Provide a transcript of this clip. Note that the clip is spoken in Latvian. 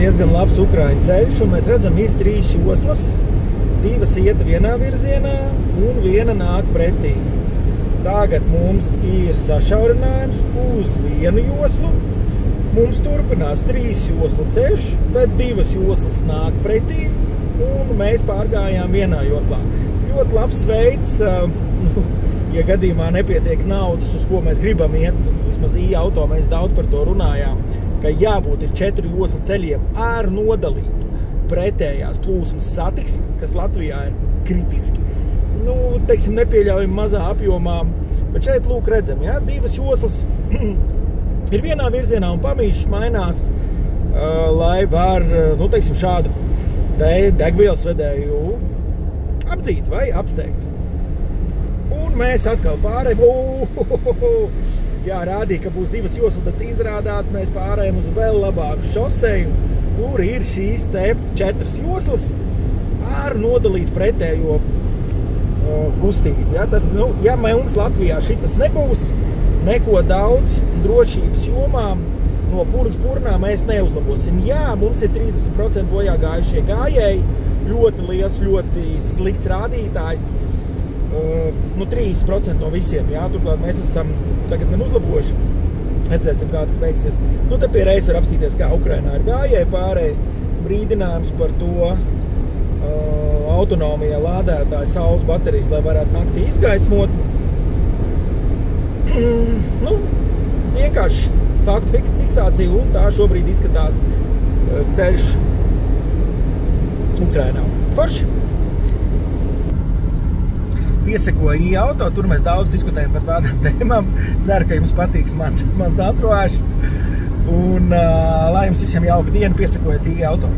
diezgan labs Ukraiņu ceļš, un mēs redzam, ir 3 joslas, 2 iet vienā virzienā un 1 nāk pretī. Tagad mums ir sašaurinājums uz 1 joslu. Mums turpinās 3 joslu ceļš, bet 2 joslas nāk pretī, un mēs pārgājām vienā joslā. Ļoti labs veids, ja gadījumā nepietiek naudas, uz ko mēs gribam iet, vismaz auto mēs daudz par to runājām, ka jābūt ir 4 joslu ceļiem ar nodalītu pretējās plūsmas satiksmi, kas Latvijā ir kritiski, teiksim, nepieļaujami mazā apjomā, bet šeit, lūk, redzam, 2 joslas ir vienā virzienā un pamīšs mainās, lai var, teiksim, šādu degvielas vedēju apdzīt vai apsteigt. Un mēs atkal pārējām, rādīja, ka būs 2 joslas, bet izrādās mēs pārējām uz vēl labāku šoseju, kur ir šīs te 4 joslas ar nodalītu pretējo kustību. Tad, ja mums Latvijā šitas nebūs, neko daudz drošības jomā no purnas purnā mēs neuzlabosim. Jā, mums ir 30% bojā gājušie gājēji, ļoti liels, ļoti slikts rādītājs, 30% no visiem, turklāt mēs esam tagad gan uzlabojuši, redzēsim, kā tas beigsies. Te pie reizes var apstīties, kā Ukrainā ir gājēji pārēj, brīdinājums par to autonomijā lādētāji saules baterijas, lai varētu naktī izgaismot. Vienkārši faktu fiksācija, un tā šobrīd izskatās ceļš Ukrainā. Forši! Piesekoja auto, tur mēs daudz diskutējam par tādām tēmām. Ceru, ka jums patiks mans antroāžs. Un lai jums visiem jauka diena, piesekojiet auto.